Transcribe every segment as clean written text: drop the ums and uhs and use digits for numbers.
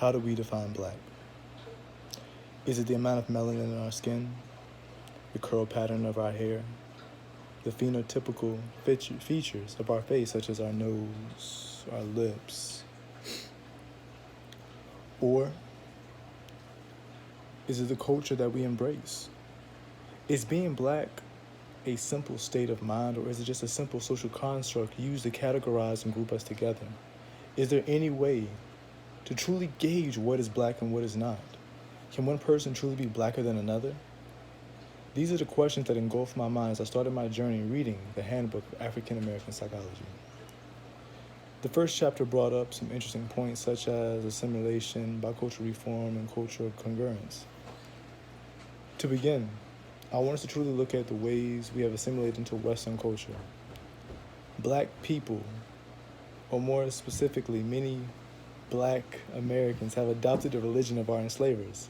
How do we define black? Is it the amount of melanin in our skin, the curl pattern of our hair, the phenotypical features of our face, such as our nose, our lips? Or is it the culture that we embrace? Is being black a simple state of mind, or is it just a simple social construct used to categorize and group us together? Is there any way to truly gauge what is black and what is not? Can one person truly be blacker than another? These are the questions that engulfed my mind as I started my journey reading the Handbook of African American Psychology. The first chapter brought up some interesting points such as assimilation, bicultural reform, and cultural congruence. To begin, I want us to truly look at the ways we have assimilated into Western culture. Black people, or more specifically, many Black Americans have adopted the religion of our enslavers,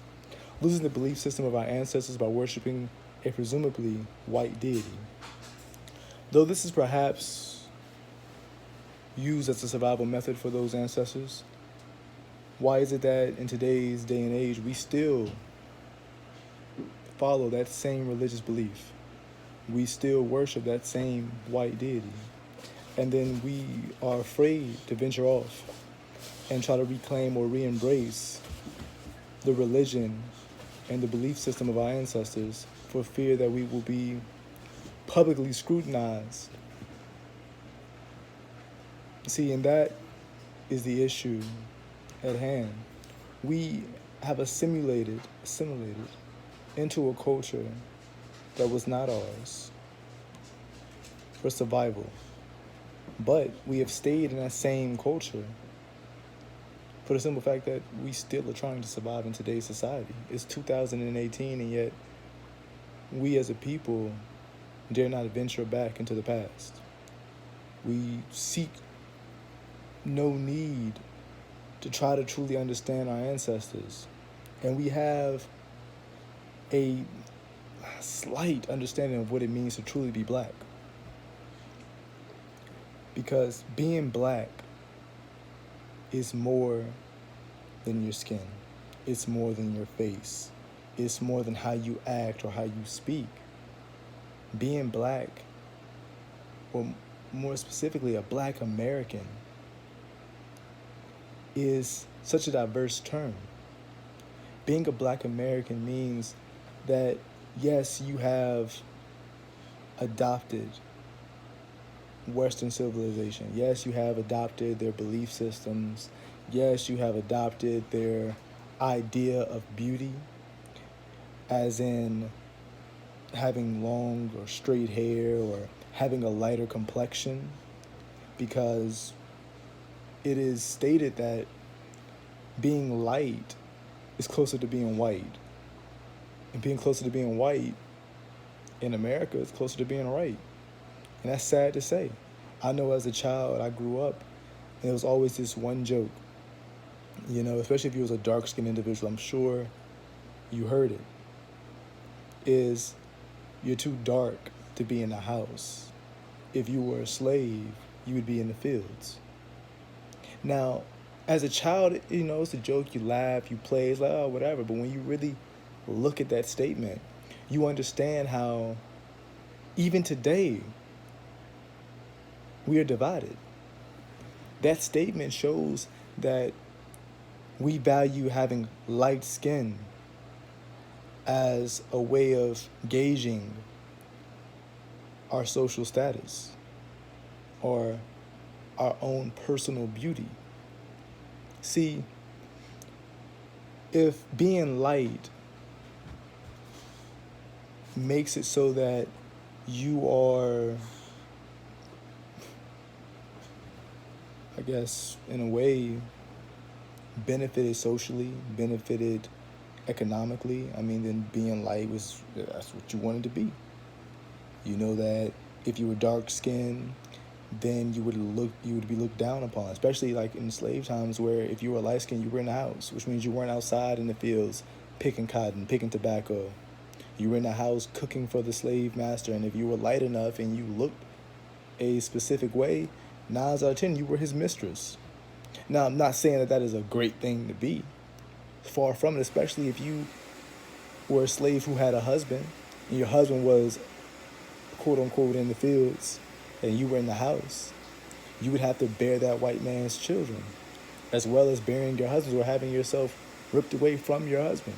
losing the belief system of our ancestors by worshiping a presumably white deity. Though this is perhaps used as a survival method for those ancestors, why is it that in today's day and age we still follow that same religious belief? We still worship that same white deity. And then we are afraid to venture off and try to reclaim or re-embrace the religion and the belief system of our ancestors for fear that we will be publicly scrutinized. See, and that is the issue at hand. We have assimilated into a culture that was not ours for survival. But we have stayed in that same culture for the simple fact that we still are trying to survive in today's society. It's 2018, and yet we as a people dare not venture back into the past. We seek no need to try to truly understand our ancestors. And we have a slight understanding of what it means to truly be black. Because being black is more than your skin. It's more than your face. It's more than how you act or how you speak. Being black, or more specifically a Black American, is such a diverse term. Being a Black American means that, yes, you have adopted Western civilization. Yes, you have adopted their belief systems. Yes, you have adopted their idea of beauty, as in having long or straight hair or having a lighter complexion, because it is stated that being light is closer to being white. And being closer to being white in America is closer to being right. And that's sad to say. I know as a child, I grew up, and there was always this one joke, especially if you was a dark-skinned individual, I'm sure you heard it, is you're too dark to be in the house. If you were a slave, you would be in the fields. Now, as a child, it's a joke, you laugh, you play, it's like, oh, whatever. But when you really look at that statement, you understand how even today, we are divided. That statement shows that we value having light skin as a way of gauging our social status or our own personal beauty. See, if being light makes it so that you are, I guess, in a way, benefited socially, benefited economically, then being light that's what you wanted to be. You know that if you were dark-skinned, then you would be looked down upon, especially like in slave times where if you were light-skinned, you were in the house, which means you weren't outside in the fields picking cotton, picking tobacco. You were in the house cooking for the slave master, and if you were light enough and you looked a specific way, 9 out of 10, you were his mistress. Now, I'm not saying that is a great thing to be, Far from it, especially if you were a slave who had a husband and your husband was quote unquote in the fields and you were in the house. You would have to bear that white man's children, as well as bearing your husband or having yourself ripped away from your husband.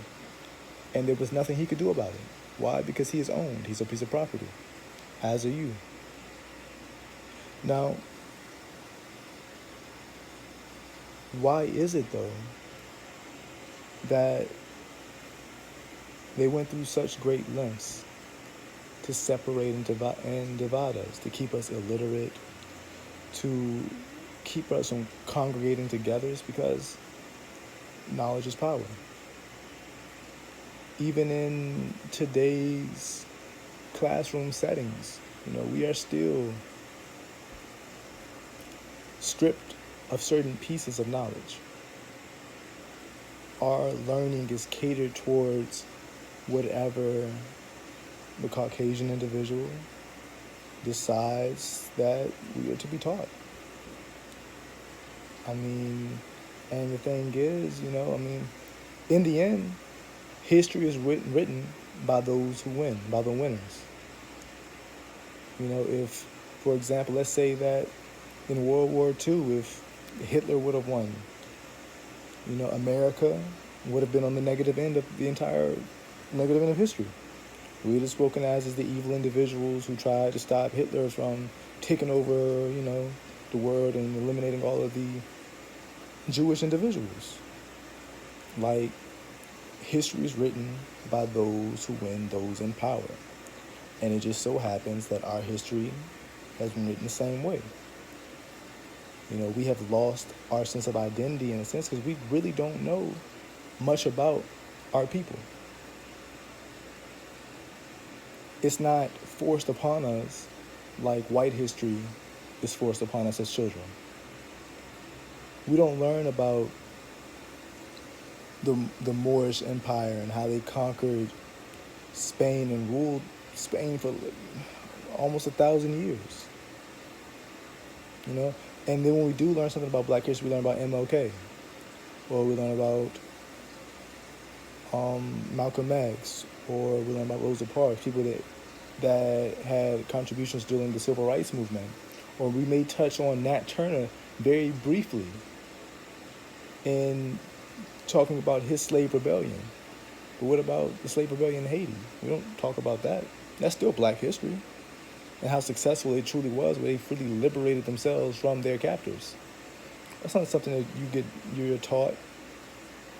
And there was nothing he could do about it. Why? Because he is owned. He's a piece of property, as are you. Now, why is it, though, that they went through such great lengths to separate and divide us, to keep us illiterate, to keep us from congregating together? Is because knowledge is power. Even in today's classroom settings, we are still stripped of certain pieces of knowledge. Our learning is catered towards whatever the Caucasian individual decides that we are to be taught. And the thing is, in the end, history is written by those who win, by the winners. If, for example, let's say that in World War II, if Hitler would have won, America would have been on the negative end of the entire negative end of history. We would have spoken as the evil individuals who tried to stop Hitler from taking over, the world and eliminating all of the Jewish individuals. Like, history is written by those who win, those in power. And it just so happens that our history has been written the same way. We have lost our sense of identity in a sense because we really don't know much about our people. It's not forced upon us like white history is forced upon us as children. We don't learn about the Moorish Empire and how they conquered Spain and ruled Spain for almost 1,000 years. And then when we do learn something about Black history, we learn about MLK, or we learn about Malcolm X, or we learn about Rosa Parks, people that had contributions during the Civil Rights Movement, or we may touch on Nat Turner very briefly in talking about his slave rebellion. But what about the slave rebellion in Haiti? We don't talk about that. That's still Black history. And how successful it truly was, where they fully liberated themselves from their captors. That's not something that you're taught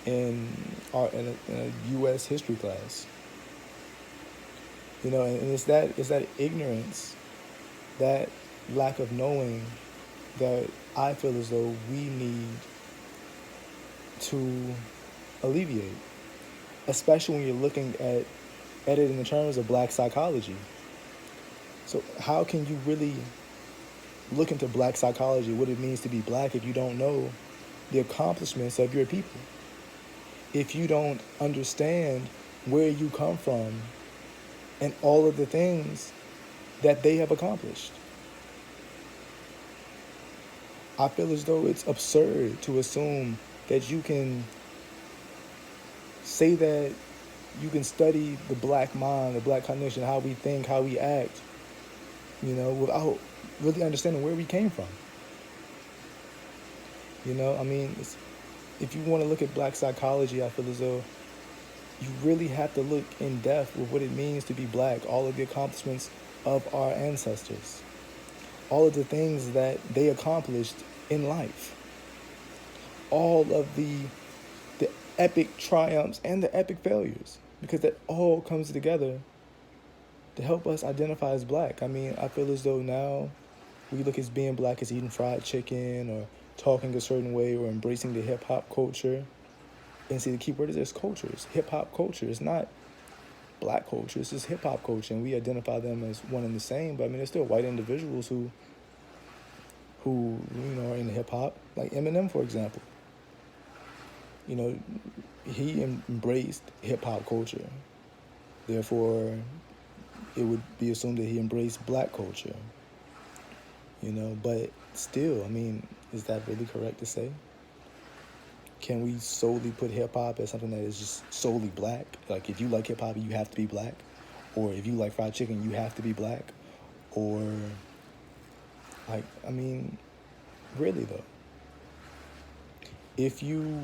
in a U.S. history class. And it's that ignorance, that lack of knowing, that I feel as though we need to alleviate, especially when you're looking at it in the terms of Black psychology. So how can you really look into Black psychology, what it means to be Black, if you don't know the accomplishments of your people? If you don't understand where you come from and all of the things that they have accomplished? I feel as though it's absurd to assume that you can say that you can study the Black mind, the Black cognition, how we think, how we act, without really understanding where we came from. If you want to look at Black psychology, I feel as though you really have to look in depth with what it means to be Black, all of the accomplishments of our ancestors, all of the things that they accomplished in life, all of the epic triumphs and the epic failures, because that all comes together to help us identify as Black. I feel as though now we look as being Black as eating fried chicken or talking a certain way or embracing the hip-hop culture. And see, the key word is this: culture. It's hip-hop culture. It's not Black culture. It's just hip-hop culture, and we identify them as one and the same. But there's still white individuals who are in hip-hop, like Eminem, for example. He embraced hip-hop culture. Therefore, it would be assumed that he embraced Black culture. But still, is that really correct to say? Can we solely put hip hop as something that is just solely black? Like, if you like hip hop, you have to be black. Or if you like fried chicken, you have to be black. Or, like, I mean, really though, if you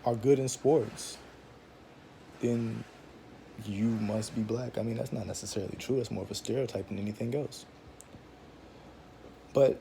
are good in sports, then you must be black. I mean, that's not necessarily true. It's more of a stereotype than anything else. But